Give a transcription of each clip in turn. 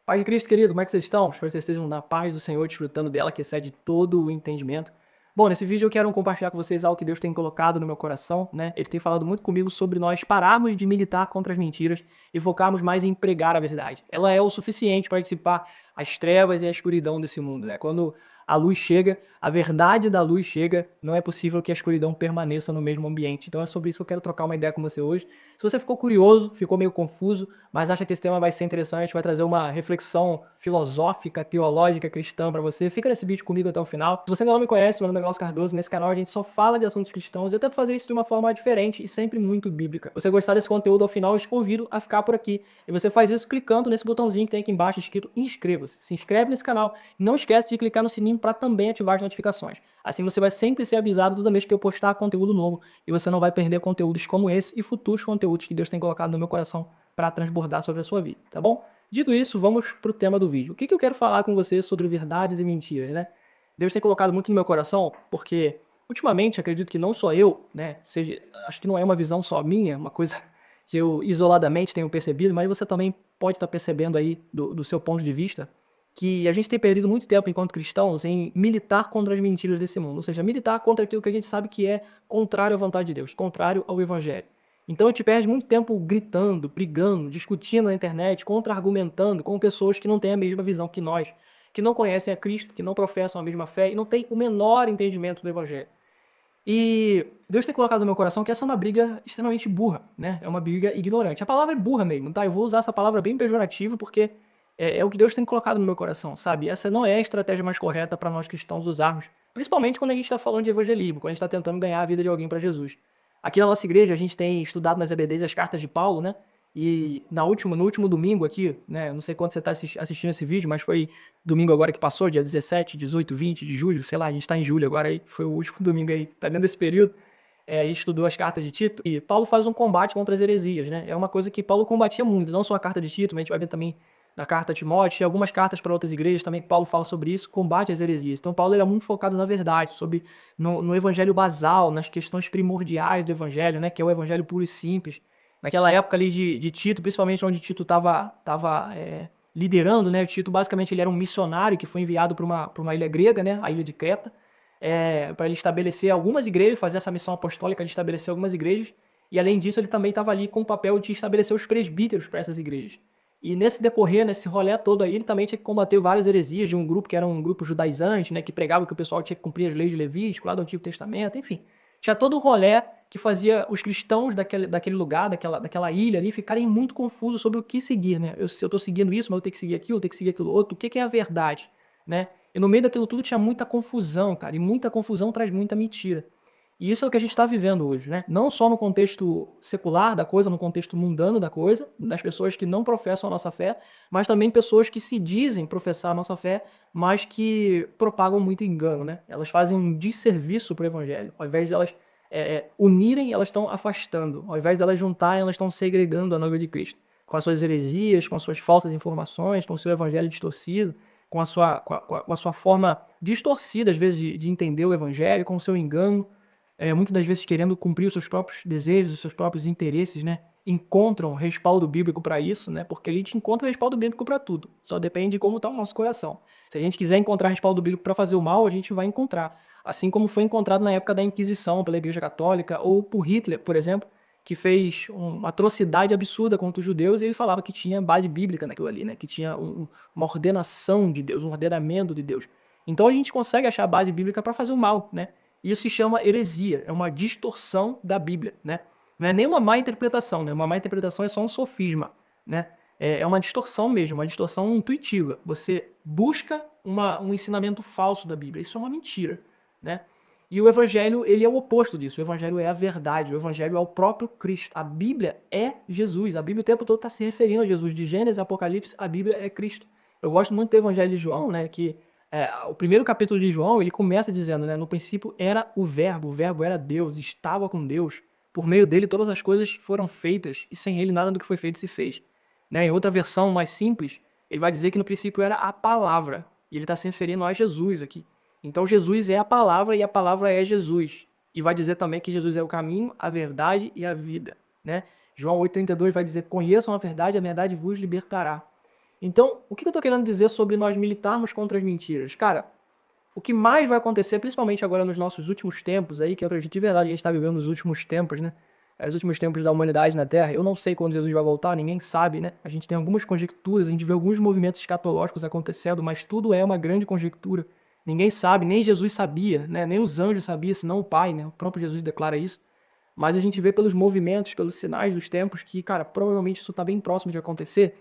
Paz de Cristo, querido, como é que vocês estão? Espero que vocês estejam na paz do Senhor, desfrutando dela, que excede todo o entendimento. Bom, nesse vídeo eu quero compartilhar com vocês algo que Deus tem colocado no meu coração, né? Ele tem falado muito comigo sobre nós pararmos de militar contra as mentiras e focarmos mais em pregar a verdade. Ela é o suficiente para dissipar as trevas e a escuridão desse mundo, né? Quando a luz chega, a verdade da luz chega, não é possível que a escuridão permaneça no mesmo ambiente. Então é sobre isso que eu quero trocar uma ideia com você hoje. Se você ficou curioso, ficou meio confuso, mas acha que esse tema vai ser interessante, vai trazer uma reflexão filosófica, teológica, cristã para você, fica nesse vídeo comigo até o final. Se você ainda não me conhece, meu nome é Glaucio Cardoso, nesse canal a gente só fala de assuntos cristãos, eu tento fazer isso de uma forma diferente e sempre muito bíblica. Se você gostar desse conteúdo, ao final eu te convido a ficar por aqui. E você faz isso clicando nesse botãozinho que tem aqui embaixo escrito inscreva-se. Se inscreve nesse canal. Não esquece de clicar no sininho para também ativar as notificações. Assim você vai sempre ser avisado toda vez que eu postar conteúdo novo e você não vai perder conteúdos como esse e futuros conteúdos que Deus tem colocado no meu coração para transbordar sobre a sua vida, tá bom? Dito isso, vamos pro tema do vídeo. O que eu quero falar com você sobre verdades e mentiras, né? Deus tem colocado muito no meu coração porque ultimamente acredito que não só eu, né, acho que não é uma visão só minha, uma coisa que eu isoladamente tenho percebido, mas você também pode estar percebendo aí do seu ponto de vista, que a gente tem perdido muito tempo enquanto cristãos em militar contra as mentiras desse mundo, ou seja, militar contra aquilo que a gente sabe que é contrário à vontade de Deus, contrário ao evangelho. Então a gente perde muito tempo gritando, brigando, discutindo na internet, contra-argumentando com pessoas que não têm a mesma visão que nós, que não conhecem a Cristo, que não professam a mesma fé e não têm o menor entendimento do evangelho. E Deus tem colocado no meu coração que essa é uma briga extremamente burra, né? É uma briga ignorante. A palavra é burra mesmo, tá? Eu vou usar essa palavra bem pejorativa porque é o que Deus tem colocado no meu coração, sabe? Essa não é a estratégia mais correta para nós cristãos usarmos, principalmente quando a gente está falando de evangelismo, quando a gente está tentando ganhar a vida de alguém para Jesus. Aqui na nossa igreja a gente tem estudado nas EBDs as cartas de Paulo, né? E no último domingo aqui, né? Eu não sei quando você está assistindo esse vídeo, mas foi domingo agora que passou, dia 17, 18, 20 de julho, sei lá, a gente tá em julho agora aí, foi o último domingo aí, tá dentro desse período, a gente estudou as cartas de Tito, e Paulo faz um combate contra as heresias, né? É uma coisa que Paulo combatia muito, não só a carta de Tito, mas a gente vai ver também na carta a Timóteo, e algumas cartas para outras igrejas também, Paulo fala sobre isso, combate as heresias. Então Paulo era muito focado na verdade, no evangelho basal, nas questões primordiais do evangelho, né? Que é o evangelho puro e simples. Naquela época ali de Tito, principalmente onde Tito estava liderando, né? O Tito basicamente ele era um missionário que foi enviado para uma ilha grega, né? A ilha de Creta, para ele estabelecer algumas igrejas, fazer essa missão apostólica de estabelecer algumas igrejas. E além disso, ele também estava ali com o papel de estabelecer os presbíteros para essas igrejas. E nesse decorrer, nesse rolê todo aí, ele também tinha que combater várias heresias de um grupo que era um grupo judaizante, né? Que pregava que o pessoal tinha que cumprir as leis de Levítico, lá do Antigo Testamento, enfim. Tinha todo o rolê que fazia os cristãos daquele lugar, daquela ilha ali, ficarem muito confusos sobre o que seguir, né? Se eu estou seguindo isso, mas eu tenho que seguir aquilo, eu tenho que seguir aquilo outro, o que é a verdade, né? E no meio daquilo tudo tinha muita confusão, cara, e muita confusão traz muita mentira. E isso é o que a gente está vivendo hoje, né? Não só no contexto secular da coisa, no contexto mundano da coisa, das pessoas que não professam a nossa fé, mas também pessoas que se dizem professar a nossa fé, mas que propagam muito engano, né? Elas fazem um desserviço para o evangelho, ao invés de elas unirem, elas estão afastando. Ao invés de elas juntarem, elas estão segregando a noiva de Cristo. Com as suas heresias, com as suas falsas informações, com o seu evangelho distorcido, com a sua forma distorcida, às vezes, de entender o evangelho, com o seu engano, muitas das vezes querendo cumprir os seus próprios desejos, os seus próprios interesses, né? Encontram respaldo bíblico para isso, né? Porque a gente encontra respaldo bíblico para tudo. Só depende de como está o nosso coração. Se a gente quiser encontrar respaldo bíblico para fazer o mal, a gente vai encontrar. Assim como foi encontrado na época da Inquisição pela Igreja Católica, ou por Hitler, por exemplo, que fez uma atrocidade absurda contra os judeus, e ele falava que tinha base bíblica naquilo ali, né? Que tinha uma ordenação de Deus, um ordenamento de Deus. Então a gente consegue achar a base bíblica para fazer o mal, né? Isso se chama heresia, é uma distorção da Bíblia, né? Não é nem uma má interpretação, né? Uma má interpretação é só um sofisma, né? É uma distorção mesmo, uma distorção intuitiva. Você busca um ensinamento falso da Bíblia. Isso é uma mentira, né? E o evangelho, ele é o oposto disso. O evangelho é a verdade, o evangelho é o próprio Cristo. A Bíblia é Jesus. A Bíblia o tempo todo está se referindo a Jesus. De Gênesis a Apocalipse, a Bíblia é Cristo. Eu gosto muito do evangelho de João, né? Que o primeiro capítulo de João, ele começa dizendo, né? No princípio era o verbo era Deus, estava com Deus. Por meio dele todas as coisas foram feitas e sem ele nada do que foi feito se fez. Né? Em outra versão mais simples, ele vai dizer que no princípio era a palavra. E ele está se referindo a Jesus aqui. Então Jesus é a palavra e a palavra é Jesus. E vai dizer também que Jesus é o caminho, a verdade e a vida. Né? João 8,32 vai dizer, conheçam a verdade vos libertará. Então, o que eu tô querendo dizer sobre nós militarmos contra as mentiras? Cara, o que mais vai acontecer, principalmente agora nos nossos últimos tempos aí, que eu acredito de verdade, a gente tá vivendo nos últimos tempos, né? Os últimos tempos da humanidade na Terra. Eu não sei quando Jesus vai voltar, ninguém sabe, né? A gente tem algumas conjecturas, a gente vê alguns movimentos escatológicos acontecendo, mas tudo é uma grande conjectura. Ninguém sabe, nem Jesus sabia, né? Nem os anjos sabiam, senão o Pai, né? O próprio Jesus declara isso. Mas a gente vê pelos movimentos, pelos sinais dos tempos que, cara, provavelmente isso tá bem próximo de acontecer.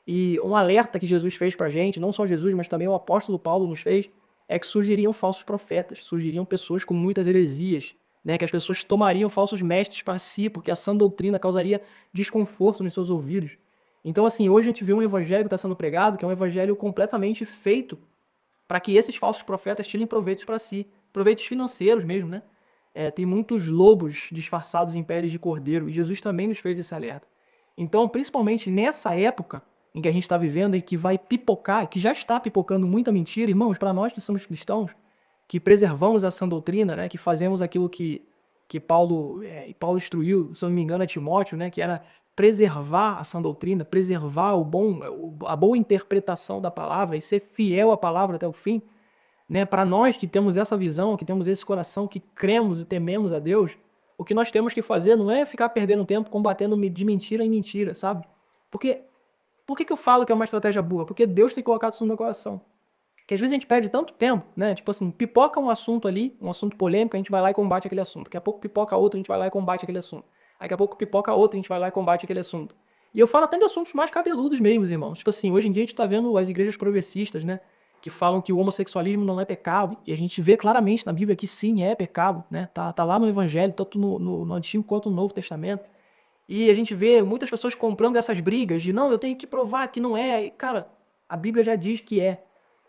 E um alerta que Jesus fez pra gente, não só Jesus, mas também o apóstolo Paulo nos fez, é que surgiriam falsos profetas, surgiriam pessoas com muitas heresias, né? Que as pessoas tomariam falsos mestres para si, porque a sã doutrina causaria desconforto nos seus ouvidos. Então, assim, hoje a gente vê um evangelho que está sendo pregado, que é um evangelho completamente feito para que esses falsos profetas tirem proveitos para si, proveitos financeiros mesmo, né? Tem muitos lobos disfarçados em peles de cordeiro, e Jesus também nos fez esse alerta. Então, principalmente nessa época em que a gente está vivendo e que vai pipocar, que já está pipocando muita mentira, irmãos, para nós que somos cristãos, que preservamos a sã doutrina, né, que fazemos aquilo que Paulo instruiu, se não me engano, a Timóteo, né, que era preservar a sã doutrina, preservar a boa interpretação da palavra e ser fiel à palavra até o fim, né? Para nós que temos essa visão, que temos esse coração, que cremos e tememos a Deus, o que nós temos que fazer não é ficar perdendo tempo combatendo de mentira em mentira, sabe? Porque, por que eu falo que é uma estratégia boa? Porque Deus tem colocado isso no meu coração. Que às vezes a gente perde tanto tempo, né? Tipo assim, pipoca um assunto ali, um assunto polêmico, a gente vai lá e combate aquele assunto. Daqui a pouco pipoca outro, a gente vai lá e combate aquele assunto. Daqui a pouco pipoca outro, a gente vai lá e combate aquele assunto. E eu falo até de assuntos mais cabeludos mesmo, irmãos. Tipo assim, hoje em dia a gente tá vendo as igrejas progressistas, né? Que falam que o homossexualismo não é pecado. E a gente vê claramente na Bíblia que sim, é pecado, né? Tá lá no Evangelho, tanto no Antigo quanto no Novo Testamento. E a gente vê muitas pessoas comprando essas brigas de não, eu tenho que provar que não é. E, cara, a Bíblia já diz que é.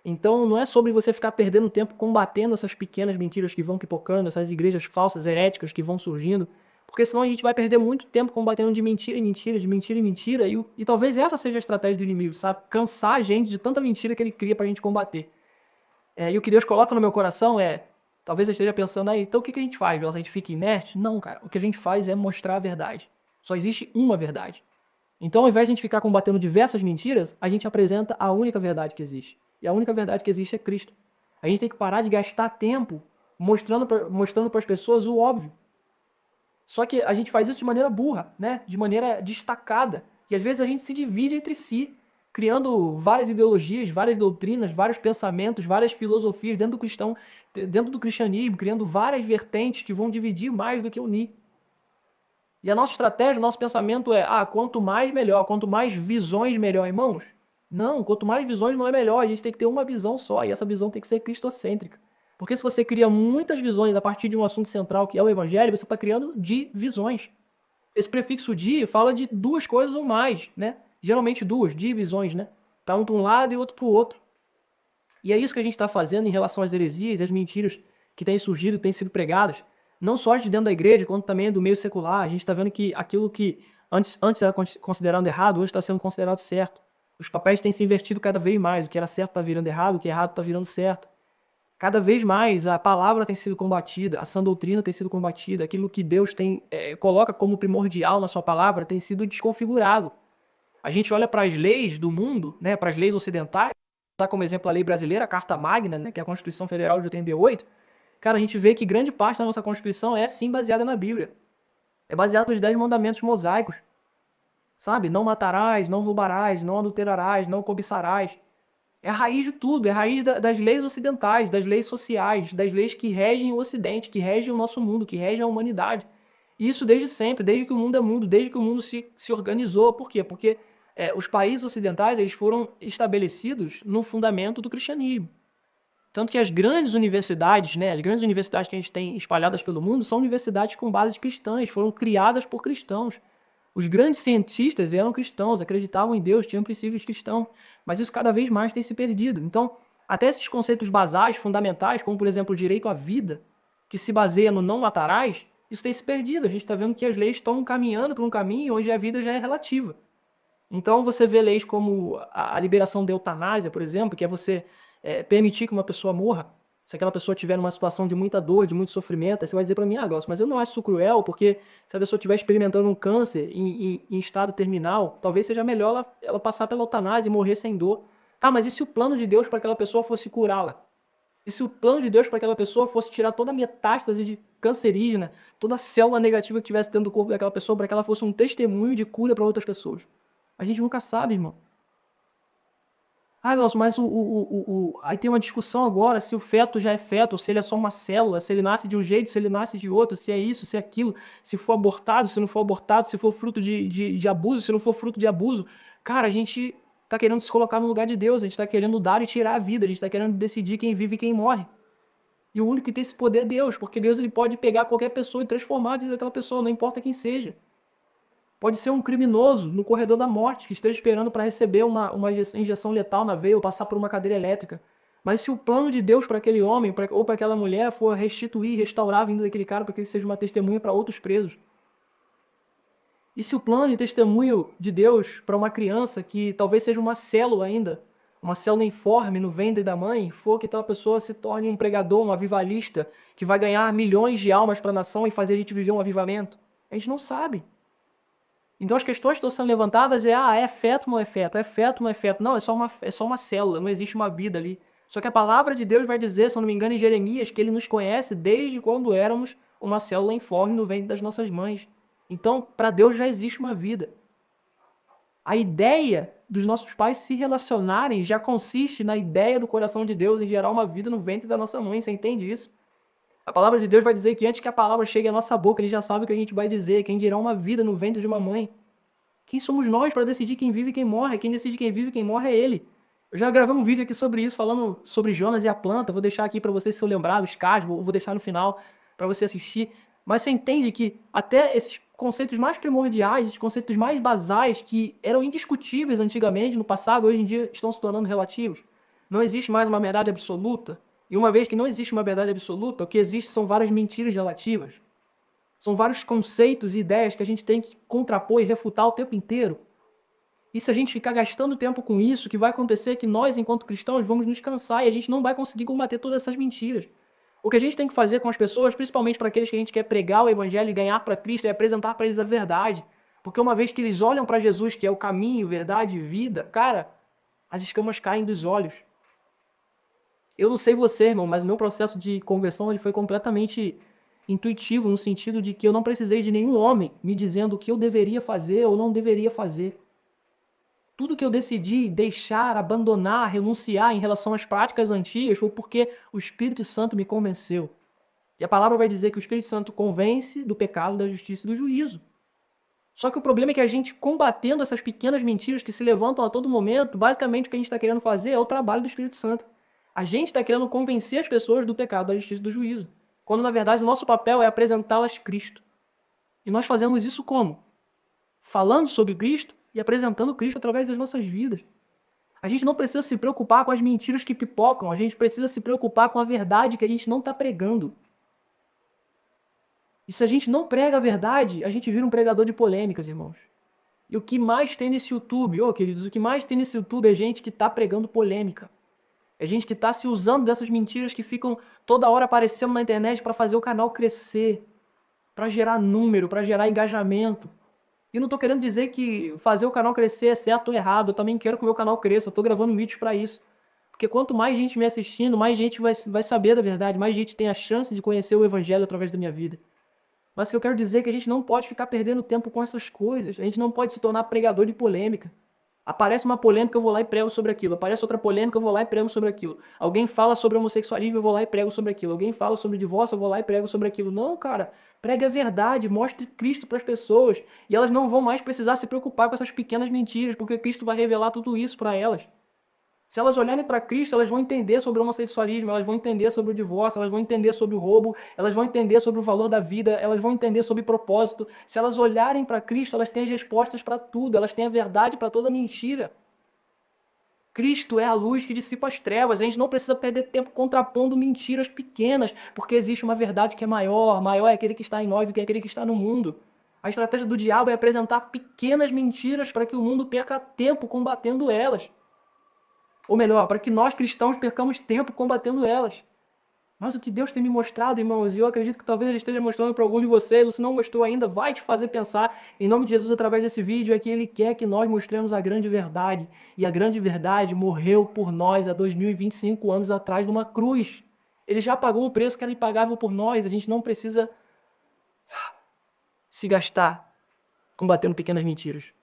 Então não é sobre você ficar perdendo tempo combatendo essas pequenas mentiras que vão pipocando, essas igrejas falsas, heréticas que vão surgindo, porque senão a gente vai perder muito tempo combatendo de mentira em mentira, de mentira em mentira, e talvez essa seja a estratégia do inimigo, sabe? Cansar a gente de tanta mentira que ele cria pra gente combater. E o que Deus coloca no meu coração talvez eu esteja pensando aí, então o que a gente faz? A gente fica inerte? Não, cara, o que a gente faz é mostrar a verdade. Só existe uma verdade. Então, ao invés de a gente ficar combatendo diversas mentiras, a gente apresenta a única verdade que existe. E a única verdade que existe é Cristo. A gente tem que parar de gastar tempo mostrando para as pessoas o óbvio. Só que a gente faz isso de maneira burra, né? De maneira destacada. E às vezes a gente se divide entre si, criando várias ideologias, várias doutrinas, vários pensamentos, várias filosofias dentro do cristianismo, criando várias vertentes que vão dividir mais do que unir. E a nossa estratégia, o nosso pensamento é, quanto mais melhor, quanto mais visões melhor, irmãos. Não, quanto mais visões não é melhor, a gente tem que ter uma visão só, e essa visão tem que ser cristocêntrica. Porque se você cria muitas visões a partir de um assunto central que é o evangelho, você está criando divisões. Esse prefixo de fala de duas coisas ou mais, né? Geralmente duas, divisões, né? Tá um para um lado e outro para o outro. E é isso que a gente está fazendo em relação às heresias e às mentiras que têm surgido, têm sido pregadas, não só de dentro da igreja, quanto também do meio secular. A gente está vendo que aquilo que antes era considerado errado, hoje está sendo considerado certo. Os papéis têm se invertido cada vez mais. O que era certo está virando errado, o que é errado está virando certo. Cada vez mais a palavra tem sido combatida, a sã doutrina tem sido combatida, aquilo que Deus coloca como primordial na sua palavra tem sido desconfigurado. A gente olha para as leis do mundo, né, para as leis ocidentais, dar como exemplo a lei brasileira, a Carta Magna, né, que é a Constituição Federal de 88, cara, a gente vê que grande parte da nossa Constituição é sim baseada na Bíblia. É baseada nos 10 mandamentos mosaicos. Sabe? Não matarás, não roubarás, não adulterarás, não cobiçarás. É a raiz de tudo, é a raiz das leis ocidentais, das leis sociais, das leis que regem o Ocidente, que regem o nosso mundo, que regem a humanidade. E isso desde sempre, desde que o mundo é mundo, desde que o mundo se organizou. Por quê? Porque os países ocidentais eles foram estabelecidos no fundamento do cristianismo. Tanto que as grandes universidades, né, as grandes universidades que a gente tem espalhadas pelo mundo são universidades com bases cristãs, foram criadas por cristãos. Os grandes cientistas eram cristãos, acreditavam em Deus, tinham princípios cristãos, mas isso cada vez mais tem se perdido. Então, até esses conceitos basais, fundamentais, como por exemplo o direito à vida, que se baseia no não matarás, isso tem se perdido. A gente está vendo que as leis estão caminhando para um caminho onde a vida já é relativa. Então você vê leis como a liberação da eutanásia, por exemplo, que é você permitir que uma pessoa morra, Se aquela pessoa estiver numa situação de muita dor, de muito sofrimento, aí você vai dizer para mim, ah, Glaucio, mas eu não acho isso cruel, porque se a pessoa estiver experimentando um câncer em estado terminal, talvez seja melhor ela passar pela eutanásia e morrer sem dor. Tá, mas e se o plano de Deus para aquela pessoa fosse curá-la? E se o plano de Deus para aquela pessoa fosse tirar toda a metástase de cancerígena, toda a célula negativa que tivesse dentro do corpo daquela pessoa, para que ela fosse um testemunho de cura para outras pessoas? A gente nunca sabe, irmão. Ah, Glaucio, mas aí tem uma discussão agora se o feto já é feto, ou se ele é só uma célula, se ele nasce de um jeito, se ele nasce de outro, se é isso, se é aquilo, se for abortado, se não for abortado, se for fruto de abuso, se não for fruto de abuso. Cara, a gente tá querendo se colocar no lugar de Deus, a gente tá querendo dar e tirar a vida, a gente tá querendo decidir quem vive e quem morre. E o único que tem esse poder é Deus, porque Deus ele pode pegar qualquer pessoa e transformar a vida daquela pessoa, não importa quem seja. Pode ser um criminoso no corredor da morte que esteja esperando para receber uma injeção letal na veia ou passar por uma cadeira elétrica. Mas se o plano de Deus para aquele homem ou para aquela mulher for restituir, restaurar a vida daquele cara para que ele seja uma testemunha para outros presos. E se o plano e testemunho de Deus para uma criança que talvez seja uma célula ainda, uma célula informe no ventre da mãe, for que aquela pessoa se torne um pregador, um avivalista, que vai ganhar milhões de almas para a nação e fazer a gente viver um avivamento? A gente não sabe. Então as questões que estão sendo levantadas é feto ou não é feto? É feto ou não é feto? Não, é só uma célula, não existe uma vida ali. Só que a palavra de Deus vai dizer, se eu não me engano, em Jeremias, que ele nos conhece desde quando éramos uma célula informe no ventre das nossas mães. Então, para Deus já existe uma vida. A ideia dos nossos pais se relacionarem já consiste na ideia do coração de Deus em gerar uma vida no ventre da nossa mãe, você entende isso? A palavra de Deus vai dizer que antes que a palavra chegue à nossa boca, ele já sabe o que a gente vai dizer, quem dirá uma vida no ventre de uma mãe. Quem somos nós para decidir quem vive e quem morre? Quem decide quem vive e quem morre é ele. Eu já gravei um vídeo aqui sobre isso, falando sobre Jonas e a planta. Vou deixar aqui para você, se eu lembrar, os cards, vou deixar no final para você assistir. Mas você entende que até esses conceitos mais primordiais, esses conceitos mais basais, que eram indiscutíveis antigamente, no passado, hoje em dia estão se tornando relativos. Não existe mais uma verdade absoluta. E uma vez que não existe uma verdade absoluta, o que existe são várias mentiras relativas. São vários conceitos e ideias que a gente tem que contrapor e refutar o tempo inteiro. E se a gente ficar gastando tempo com isso, o que vai acontecer é que nós, enquanto cristãos, vamos nos cansar e a gente não vai conseguir combater todas essas mentiras. O que a gente tem que fazer com as pessoas, principalmente para aqueles que a gente quer pregar o evangelho e ganhar para Cristo, é apresentar para eles a verdade. Porque uma vez que eles olham para Jesus, que é o caminho, verdade e vida, cara, as escamas caem dos olhos. Eu não sei você, irmão, mas o meu processo de conversão ele foi completamente intuitivo, no sentido de que eu não precisei de nenhum homem me dizendo o que eu deveria fazer ou não deveria fazer. Tudo que eu decidi deixar, abandonar, renunciar em relação às práticas antigas foi porque o Espírito Santo me convenceu. E a palavra vai dizer que o Espírito Santo convence do pecado, da justiça e do juízo. Só que o problema é que a gente, combatendo essas pequenas mentiras que se levantam a todo momento, basicamente o que a gente está querendo fazer é o trabalho do Espírito Santo. A gente está querendo convencer as pessoas do pecado, da justiça e do juízo. Quando, na verdade, o nosso papel é apresentá-las Cristo. E nós fazemos isso como? Falando sobre Cristo e apresentando Cristo através das nossas vidas. A gente não precisa se preocupar com as mentiras que pipocam, a gente precisa se preocupar com a verdade que a gente não está pregando. E se a gente não prega a verdade, a gente vira um pregador de polêmicas, irmãos. E o que mais tem nesse YouTube, queridos, o que mais tem nesse YouTube é gente que está pregando polêmica. É gente que está se usando dessas mentiras que ficam toda hora aparecendo na internet para fazer o canal crescer, para gerar número, para gerar engajamento. E não estou querendo dizer que fazer o canal crescer é certo ou errado, eu também quero que o meu canal cresça, eu estou gravando vídeos para isso. Porque quanto mais gente me assistindo, mais gente vai saber da verdade, mais gente tem a chance de conhecer o evangelho através da minha vida. Mas o que eu quero dizer é que a gente não pode ficar perdendo tempo com essas coisas, a gente não pode se tornar pregador de polêmica. Aparece uma polêmica, eu vou lá e prego sobre aquilo. Aparece outra polêmica, eu vou lá e prego sobre aquilo. Alguém fala sobre homossexualismo, eu vou lá e prego sobre aquilo. Alguém fala sobre divórcio, eu vou lá e prego sobre aquilo. Não, cara. Pregue a verdade, mostre Cristo para as pessoas. E elas não vão mais precisar se preocupar com essas pequenas mentiras, porque Cristo vai revelar tudo isso para elas. Se elas olharem para Cristo, elas vão entender sobre o homossexualismo, elas vão entender sobre o divórcio, elas vão entender sobre o roubo, elas vão entender sobre o valor da vida, elas vão entender sobre propósito. Se elas olharem para Cristo, elas têm as respostas para tudo, elas têm a verdade para toda mentira. Cristo é a luz que dissipa as trevas. A gente não precisa perder tempo contrapondo mentiras pequenas, porque existe uma verdade que é maior. Maior é aquele que está em nós do que aquele que está no mundo. A estratégia do diabo é apresentar pequenas mentiras para que o mundo perca tempo combatendo elas. Ou melhor, para que nós cristãos percamos tempo combatendo elas. Mas o que Deus tem me mostrado, irmãos, e eu acredito que talvez Ele esteja mostrando para algum de vocês, ou se não mostrou ainda, vai te fazer pensar, em nome de Jesus, através desse vídeo, é que Ele quer que nós mostremos a grande verdade. E a grande verdade morreu por nós há 2025 anos atrás numa cruz. Ele já pagou o preço que era impagável por nós, a gente não precisa se gastar combatendo pequenas mentiras.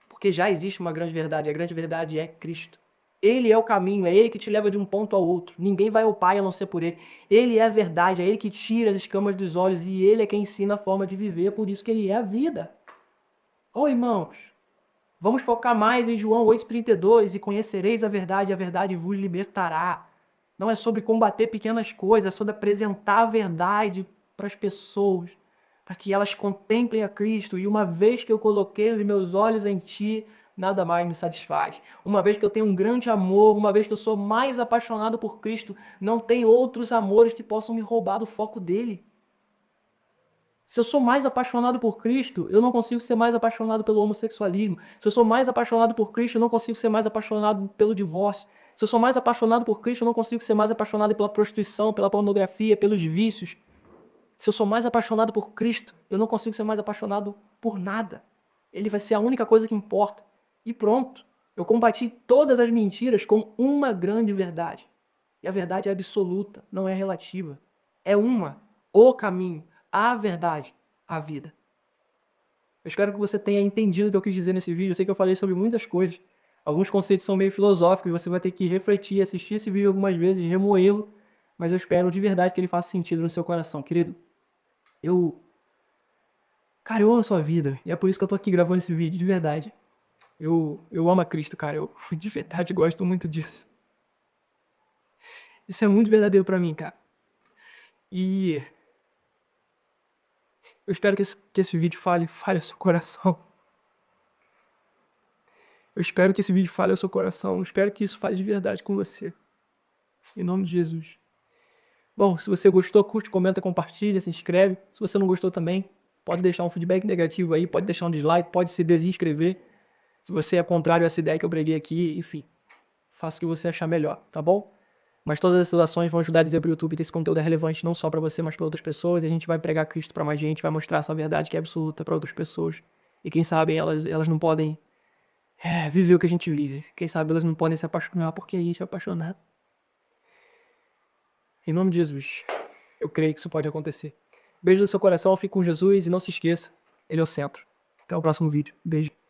Porque já existe uma grande verdade, a grande verdade é Cristo. Ele é o caminho, é Ele que te leva de um ponto ao outro. Ninguém vai ao Pai a não ser por Ele. Ele é a verdade, é Ele que tira as escamas dos olhos e Ele é quem ensina a forma de viver, por isso que Ele é a vida. Ô irmãos, vamos focar mais em João 8,32 e conhecereis a verdade vos libertará. Não é sobre combater pequenas coisas, é sobre apresentar a verdade para as pessoas, para que elas contemplem a Cristo. E uma vez que eu coloquei os meus olhos em Ti, nada mais me satisfaz. Uma vez que eu tenho um grande amor, uma vez que eu sou mais apaixonado por Cristo, não tem outros amores que possam me roubar do foco dele. Se eu sou mais apaixonado por Cristo, eu não consigo ser mais apaixonado pelo homossexualismo. Se eu sou mais apaixonado por Cristo, eu não consigo ser mais apaixonado pelo divórcio. Se eu sou mais apaixonado por Cristo, eu não consigo ser mais apaixonado pela prostituição, pela pornografia, pelos vícios. Se eu sou mais apaixonado por Cristo, eu não consigo ser mais apaixonado por nada. Ele vai ser a única coisa que importa. E pronto. Eu combati todas as mentiras com uma grande verdade. E a verdade é absoluta, não é relativa. É uma, o caminho, a verdade, a vida. Eu espero que você tenha entendido o que eu quis dizer nesse vídeo. Eu sei que eu falei sobre muitas coisas. Alguns conceitos são meio filosóficos, você vai ter que refletir, assistir esse vídeo algumas vezes, remoê-lo. Mas eu espero de verdade que ele faça sentido no seu coração, querido. Cara, eu amo a sua vida. E é por isso que eu tô aqui gravando esse vídeo, de verdade. Eu amo a Cristo, cara. Eu de verdade gosto muito disso. Isso é muito verdadeiro pra mim, cara. E eu espero que esse vídeo fale ao seu coração. Eu espero que esse vídeo fale ao seu coração. Eu espero que isso fale de verdade com você. Em nome de Jesus. Bom, se você gostou, curte, comenta, compartilha, se inscreve. Se você não gostou também, pode deixar um feedback negativo aí, pode deixar um dislike, pode se desinscrever. Se você é contrário a essa ideia que eu preguei aqui, enfim, faça o que você achar melhor, tá bom? Mas todas essas ações vão ajudar a dizer pro YouTube que esse conteúdo é relevante não só pra você, mas pra outras pessoas. E a gente vai pregar Cristo pra mais gente, vai mostrar essa verdade que é absoluta pra outras pessoas. E quem sabe elas não podem viver o que a gente vive. Quem sabe elas não podem se apaixonar porque a gente é apaixonado. Em nome de Jesus, eu creio que isso pode acontecer. Beijo no seu coração, fique com Jesus e não se esqueça, Ele é o centro. Até o próximo vídeo. Beijo.